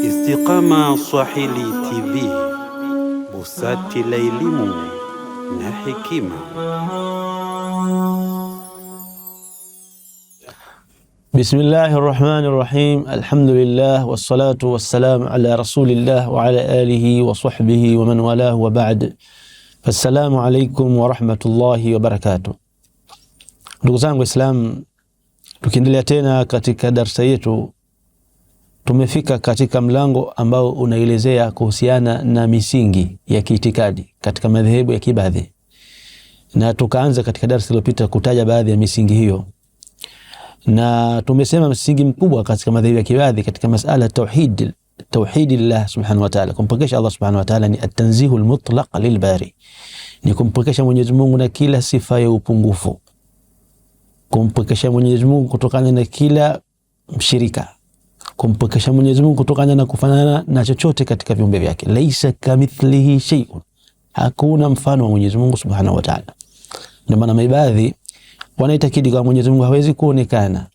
Istiqama Swahili TV, busati la elimu na hekima. Bismillahir Rahmanir Rahim. Alhamdulillah wassalatu wassalamu ala Rasulillah wa ala alihi wa sahbihi wa man walahu wa ba'd. Assalamu alaykum wa rahmatullahi wa barakatuh. Ndugu zangu Waislamu, tukiendelea tena katika darasa yetu, tumefika katika mlango ambao unaelezea kuhusiana na misingi ya kiitikadi katika madhehebu ya Kiibadhi, na tukaanza katika darasa lililopita kutaja baadhi ya misingi hiyo, na tumesema msingi mkubwa katika madhehebu ya Kiibadhi katika masala tauhidillah subhanahu wa ta'ala, kumpokesha Allah subhanahu wa ta'ala, ni at-tanzihul mutlaq lilbari, ni kumpokesha Mwenyezi Mungu na kila sifa ya upungufu, kumpokesha Mwenyezi Mungu kutokana na kila mshirika, kumpokesha Mwenyezi Mungu kutokana na kufanana na chochote katika viumbe vyake. Laisa kamithlihi shay'un, hakuna mfano wa Mwenyezi Mungu subhanahu wa ta'ala. Ndio maana maibadhi wanaitakidi kwa Mwenyezi Mungu hawezi kuonekana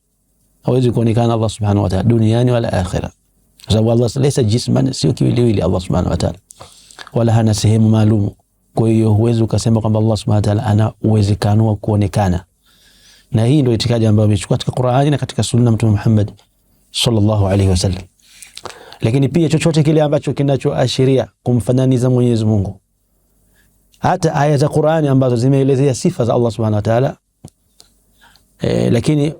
Allah subhanahu wa ta'ala duniani wala akhira, kwa sababu Allah laysa jisman, sio kiwiliwili Allah subhanahu wa ta'ala, wala hana sehemu maalum. Kwa hiyo huwezi ukasema kwamba Allah subhanahu wa ta'ala ana uwezekano wa kuonekana, na hii ndio itikadi ambayo imechukua katika Qur'ani na katika sunna Mtume Muhammad sallallahu alaihi wasallam. Lakini pia chochote kile ambacho kinachoashiria kumfananiza Mwenyezi Mungu, hata aya za Qur'ani ambazo zimeelezea sifa za Allah subhanahu wa ta'ala, lakini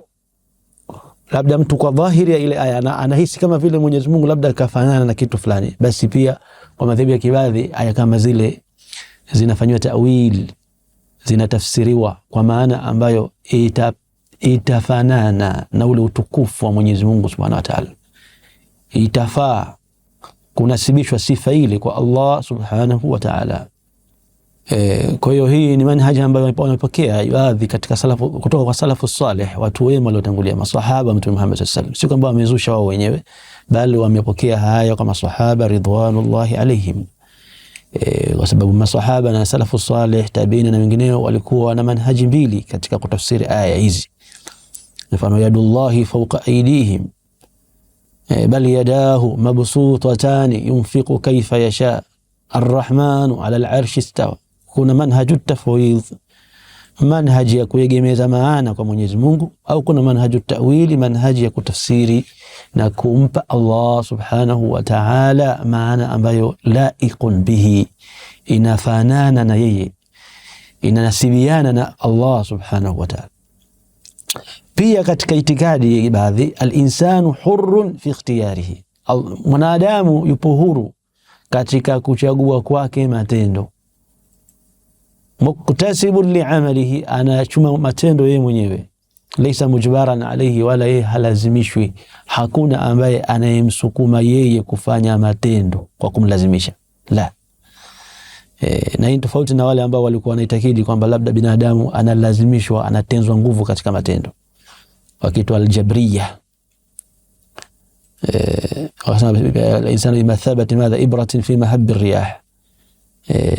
labda mtu kwa dhahiri ya ile aya anahisi kama vile Mwenyezi Mungu labda kafanana na kitu fulani, basi pia kwa madhehebu ya Kiibadhi aya kama zile zinafanywa ta'wil, zinatafsiriwa kwa maana ambayo itafanana na ule utukufu wa Mwenyezi Mungu subhanahu wa ta'ala, itafaa kunasibishwa sifa ile kwa Allah subhanahu wa ta'ala. Kwa hiyo hii ni manhaji ambayo wamepokea baadhi katika salafu, kutoka kwa salafu salih, watu wema waliotangulia, maswahaba Mtume Muhammad sallallahu alaihi wasallam. Sio kwamba wamezusha wao wenyewe, bali wamepokea haya kwa maswahaba ridwanullahi alaihim, kwa sababu maswahaba na salafu salih, tabiina na wengineo walikuwa na manhaji mbili katika kutafsiri aya hizi. Mfano, yadullahi fawqa aydihim bal yadahu mabsutatani yunfiqu kayfa yasha arrahmanu ala al-arshi istawa. Kuna manhaju tafwidh, manhaji ya kuegemeza maana kwa Mwenyezi Mungu, au kuna manhaju ta'wili, manhaji ya kutafsiri na kumpa Allah subhanahu wa ta'ala maana ambayo laiqun bihi, inafanana na yeye, inanasibiana na Allah subhanahu wa ta'ala. Pia katika itikadi baadhi, al-insanu hurrun fi ikhtiyarihi, mwanadamu yupo huru katika kuchagua kwake matendo. Muktasibun li'amalihi, anachuma matendo yeye mwenyewe. Laysa mujbaran alayhi, wala yeye halazimishwi. Hakuna ambaye anayemsukuma yeye kufanya matendo kwa kumlazimisha, la. Na hii tofauti na wale ambao walikuwa wanaitakidi kwamba labda binadamu analazimishwa, anatenzwa nguvu katika matendo, wakiitwa aljabriyah. Wasema al-insanu bimathabati madha ibratin fi mahabbi riyah,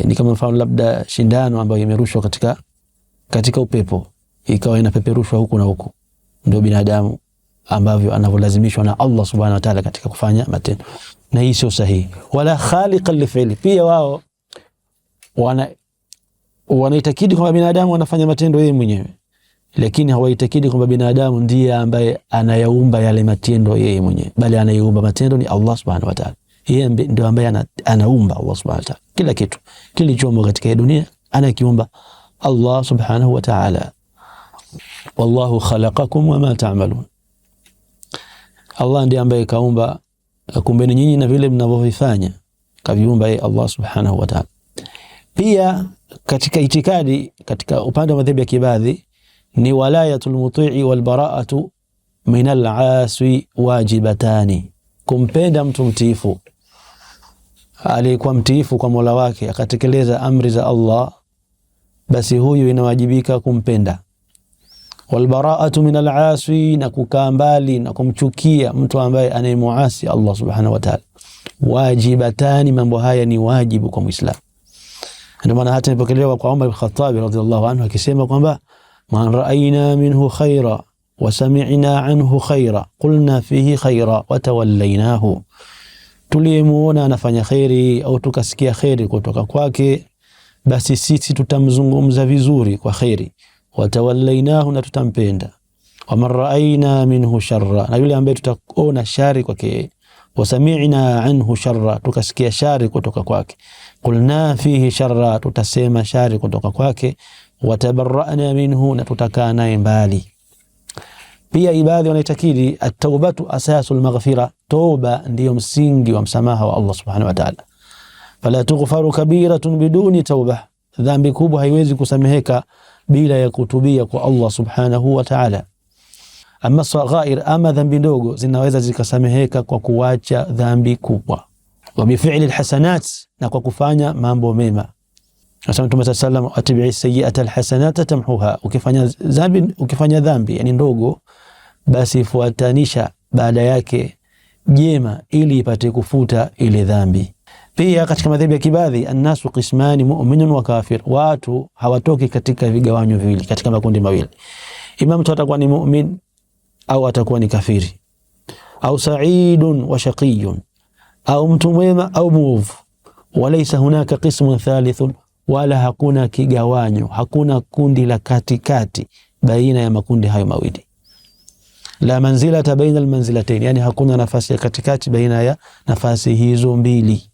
ni kama mfano labda shindano ambayo imerushwa katika upepo, ikawa inapeperushwa huku na huku. Ndio binadamu ambavyo anavyolazimishwa na Allah subhanahu wa ta'ala katika kufanya matendo, na hii sio sahihi. Wala khaliqan li fi'li, pia wao wanaitakidi kwamba binadamu anafanya matendo yeye mwenyewe, lakini hawaitakidi kwamba binadamu ndiye ambaye anayaumba yale matendo yeye mwenyewe, bali anayeumba matendo ni Allah subhanahu wa ta'ala. Yeye ndio ambaye anaumba, Allah subhanahu wa ta'ala. Kila kitu kilichomo katika dunia anakiumba Allah subhanahu wa ta'ala. Wallahu khalaqakum wama ta'malun, Allah ndiye ambaye kaumba kumbeni nyinyi na vile mnavyofanya, kaviumba yeye Allah subhanahu wa ta'ala. Pia katika itikadi, katika upande wa madhehebu ya Kiibadhi, ni walayatul muti'i wal bara'atu min al-'asi wajibatani, kumpenda mtu mtiifu, aliyekuwa mtiifu kwa Mola wake akatekeleza amri za Allah, basi huyu inawajibika kumpenda. Wal bara'atu min al-'asi, na kukaa mbali na kumchukia mtu ambaye anayemuasi Allah subhanahu wa ta'ala. Wajibatani, mambo haya ni wajibu kwa Muislamu. Ndio maana hata ipokelewa kwa Umar ibn Khattab radhiyallahu anhu akisema kwamba man ra'ayna minhu khaira wasami'na anhu khaira qulna fihi khaira watawallainahu, tuliyemuona anafanya khairi au tukasikia khairi kutoka kwake, basi sisi tutamzungumza vizuri kwa khairi, watawallainahu, na tutampenda, waman ra'ayna minhu sharra, na yule ambaye tutaona shari kwake, wasami'na anhu sharra, tukasikia shari kutoka kwake, qulna fihi sharra, tutasema shari kutoka kwake, watabarra'na minhu, na tutakaa naye mbali. Pia ibadhi wanaitakidi at-taubatu asasul maghfira, toba ndiyo msingi wa msamaha wa Allah subhanahu wa ta'ala. Fala tughfaru kabiratun biduni tauba, dhambi kubwa haiwezi kusameheka bila ya kutubia kwa Allah subhanahu wa ta'ala. Amma saghair, ama dhambi ndogo zinaweza zikasameheka kwa kuacha dhambi kubwa. Wa bifi'li alhasanat, na kwa kufanya mambo mema. Nasema Mtume sallallahu alayhi wasallam, atbi'i sayyi'ata alhasanata tamhuha, ukifanya dhambi yani ndogo, basi fuatanisha baada yake jema ili ipate kufuta ile dhambi. Pia katika madhehebu ya kibadhi, annasu qismani mu'minun wa kafir, watu hawatoki katika vigawanyo viwili, katika makundi mawili. Imam mtu atakuwa ni mu'min au atakuwa ni kafiri, au sa'idun wa shaqiyun, au mtu mwema au muovu. Walaysa hunaka qismun thalithun, wala hakuna kigawanyo, hakuna kundi la katikati baina ya makundi hayo mawili. La manzilata baina almanzilatayn, yani hakuna nafasi ya katikati baina ya nafasi hizo mbili.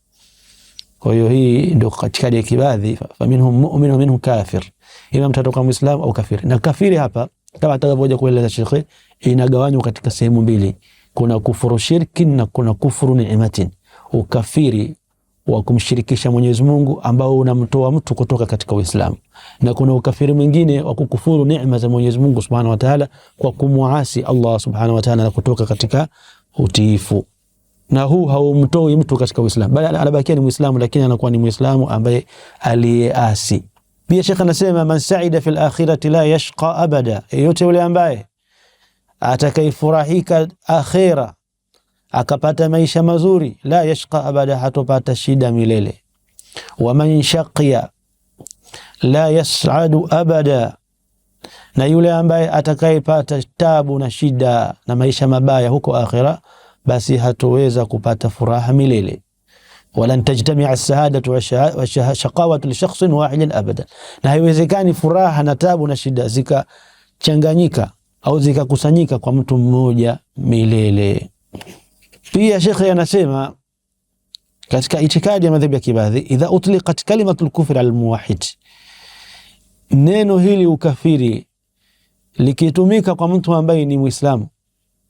Kwa hiyo hii ndio katika ya kibadhi, faminhum mu'min wa minhum kafir, imam tatoka muislam au kafiri. Na kafiri hapa kama atakavyoja kueleza Sheikh, inagawanywa katika sehemu mbili, kuna kufuru shirki na kuna kufuru ni'matin, ukafiri wa kumshirikisha Mwenyezi Mungu ambao unamtoa mtu kutoka katika Uislamu, na kuna ukafiri mwingine wa kukufuru neema za Mwenyezi Mungu Subhanahu wa Ta'ala kwa kumuasi Allah Subhanahu wa Ta'ala na kutoka katika utiifu. Na huu haumtoi mtu katika Uislamu, bali anabakia ni Muislamu, lakini anakuwa ni Muislamu ambaye aliasi. Pia Sheikh anasema, man sa'ida fil akhirati la yashqa abada, yote yule ambaye atakayefurahika akhira akapata maisha mazuri, la yashqa abada, hatopata shida milele. Wa man shaqiya la yas'adu abada, na yule ambaye atakayepata tabu na shida na maisha mabaya huko akhira, basi hatoweza kupata furaha milele. Walan tajtami'a as-sa'adatu wa shaqawatu li shakhsin wahidin abada, na haiwezekani furaha na tabu na shida zikachanganyika au zikakusanyika kwa mtu mmoja milele. Pia Sheikh anasema katika itikadi ya madhhabi ya kibadhi, idha utliqat kalimatul kufr al muwahhid, neno hili ukafiri likitumika kwa mtu ambaye ni Muislamu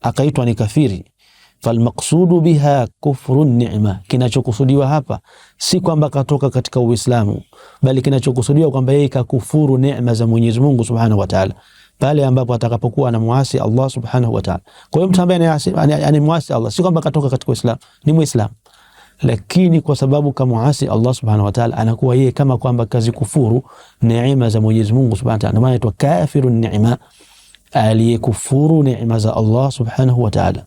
akaitwa ni kafiri, falmaqsudu biha kufru ni'ma, kinachokusudiwa hapa si kwamba katoka katika Uislamu, bali kinachokusudiwa kwamba yeye kakufuru neema za Mwenyezi Mungu Subhanahu wa Ta'ala pale ambapo atakapokuwa anamuasi Allah Subhanahu wa Ta'ala. Kwa hiyo mtu ambaye anamuasi Allah si kwamba katoka katika Uislamu, ni Muislamu, lakini kwa sababu kamuasi Allah Subhanahu wa Ta'ala anakuwa yeye kama kwamba kazi kufuru neema za Mwenyezi Mungu Subhanahu wa Ta'ala, maana anaitwa kafirun ni'ma, aliyekufuru neema za Allah Subhanahu wa Ta'ala.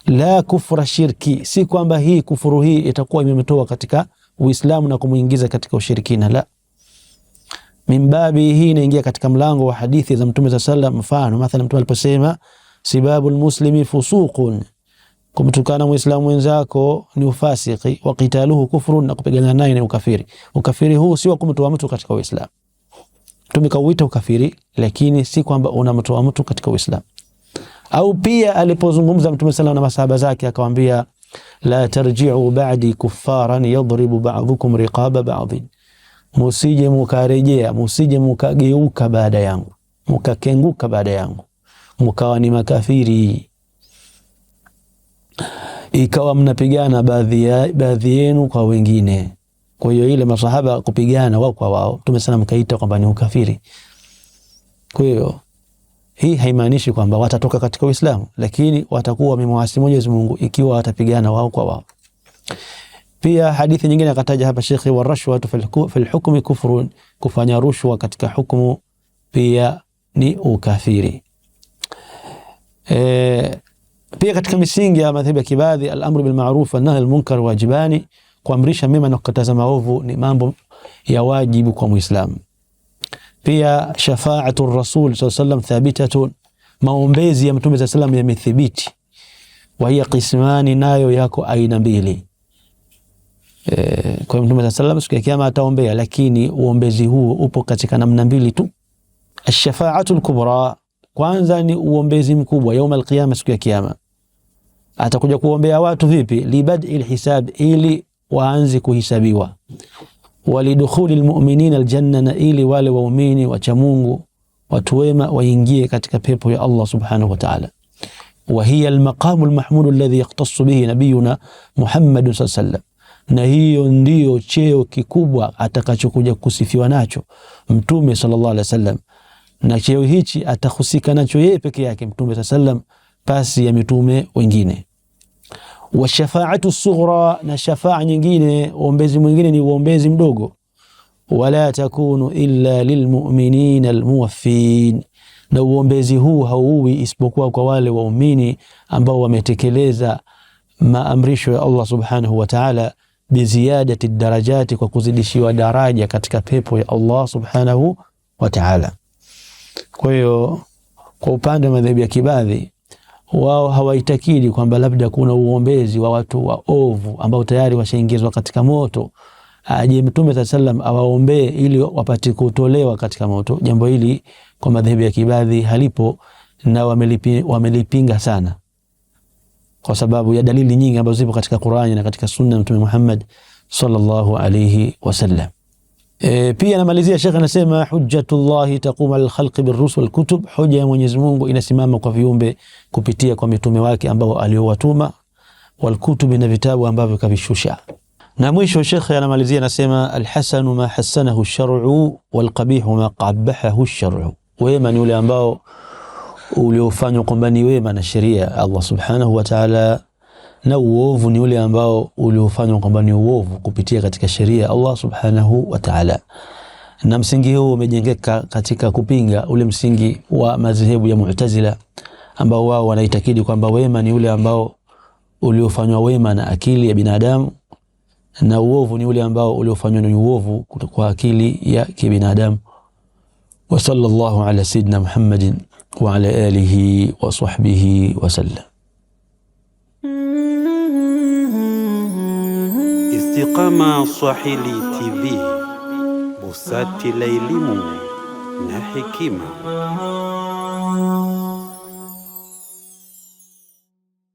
La kufra shirki, si kwamba hii kufuru hii itakuwa imemtoa katika Uislamu na kumuingiza katika ushirikina, la. Mimbabi hii inaingia katika mlango wa hadithi za Mtume sallallahu alayhi wasallam. Mfano mathalan Mtume aliposema sibabul muslimi fusuqun, kumtukana Muislamu wenzako ni ufasiki, wa qitaluhu kufrun, na kupigana naye ni ukafiri. Ukafiri huu si wa kumtoa mtu katika Uislamu, tumekauita ukafiri, lakini si kwamba unamtoa mtu katika Uislamu. Au pia alipozungumza Mtume sallallahu na masahaba zake akawaambia, la tarji'u ba'di kuffaran yadribu ba'dukum riqaba ba'dhin, musije mukarejea, musije mukageuka baada yangu, mukakenguka baada yangu, mukawa ni makafiri, ikawa mnapigana baadhi yenu kwa wengine. Kwa hiyo ile masahaba kupigana wao kwa wao, Mtume sana mkaita kwamba ni ukafiri. Kwa hiyo hii haimaanishi kwamba watatoka katika Uislamu, lakini watakuwa wamemwasi Mwenyezi Mungu ikiwa watapigana wao kwa wao. Pia hadithi nyingine akataja hapa Sheikh, wa rashwatu fil hukmi kufrun, kufanya rushwa katika hukumu pia ni ukafiri. Pia katika misingi ya madhhabi ya kibadhi, al-amru bil ma'ruf wa nahy anil munkar wajibani, kuamrisha mema na kukataza maovu ni mambo ya wajibu kwa Muislamu. Pia shafa'atu rasul sallallahu alayhi wasallam thabitatun, maombezi ya Mtume sallam yamethibiti, wa hiya qismani, nayo yako aina mbili. Kwa Mtume sallam siku ya kiyama ataombea, lakini uombezi huu upo katika namna mbili tu. Ash-shafa'atul kubra, kwanza ni uombezi mkubwa yaum al-qiyama, siku ya kiyama atakuja kuombea watu vipi? Libad'il hisab, ili waanze kuhisabiwa. Walidukhulil mu'minina aljanna, na ili wale waumini wacha Mungu watu wema waingie katika pepo ya Allah subhanahu wa ta'ala. Wa hiya al-maqamu al-mahmud alladhi yaqtassu bihi nabiyuna Muhammad sallallahu alayhi wasallam, na hiyo ndio cheo kikubwa atakachokuja kusifiwa nacho Mtume sallallahu alaihi wasallam, na cheo hichi atahusika nacho yeye peke yake Mtume sallallahu alaihi wasallam, pasi ya mitume wengine. Wa shafa'atu sughra, na shafa'a nyingine, uombezi mwingine ni uombezi mdogo. Wala takunu illa lilmu'minina almuwaffin, na uombezi huu hauwi isipokuwa kwa wale waumini ambao wametekeleza maamrisho ya Allah subhanahu wa ta'ala, biziyadati darajati, kwa kuzidishiwa daraja katika pepo ya Allah subhanahu wa ta'ala. Kwa hiyo kwa upande wa madhehebu ya Kibadhi, wao hawaitakidi kwamba labda kuna uombezi wa watu waovu ambao tayari washaingizwa katika moto, aje Mtume sallam awaombee ili wapate kutolewa katika moto. Jambo hili kwa madhehebu ya Kibadhi halipo, na wamelipinga sana kwa sababu ya dalili nyingi ambazo zipo katika Qur'ani na katika sunna ya Mtume Muhammad sallallahu alayhi wasallam. Pia namalizia Sheikh anasema hujjatullahi taqum al-khalqi bir-rusul wal-kutub, hoja ya Mwenyezi Mungu inasimama kwa viumbe kupitia kwa mitume wake ambao aliowatuma, wal-kutub, na vitabu ambavyo kavishusha. Na mwisho Sheikh anamalizia anasema al-hasanu ma hasanahu ash-shar'u wal-qabihu ma qabbahahu ash-shar'u, wema ni ule ambao uliofanywa kwamba ni wema na sheria Allah subhanahu wa ta'ala, na uovu ni ule ambao uliofanywa kwamba ni uovu kupitia katika sheria Allah subhanahu wa ta'ala. Na msingi huu umejengeka katika kupinga ule msingi wa madhehebu ya Mu'tazila ambao wao wanaitakidi kwamba wema ni ule ambao uliofanywa wema na akili ya binadamu, na uovu ni ule ambao uliofanywa ni uovu kwa akili ya kibinadamu. Wa sallallahu ala sayyidina Muhammadin wa ala alihi wa sahbihi wa sallam. Istiqama Swahili TV, busati la elimu na hekima.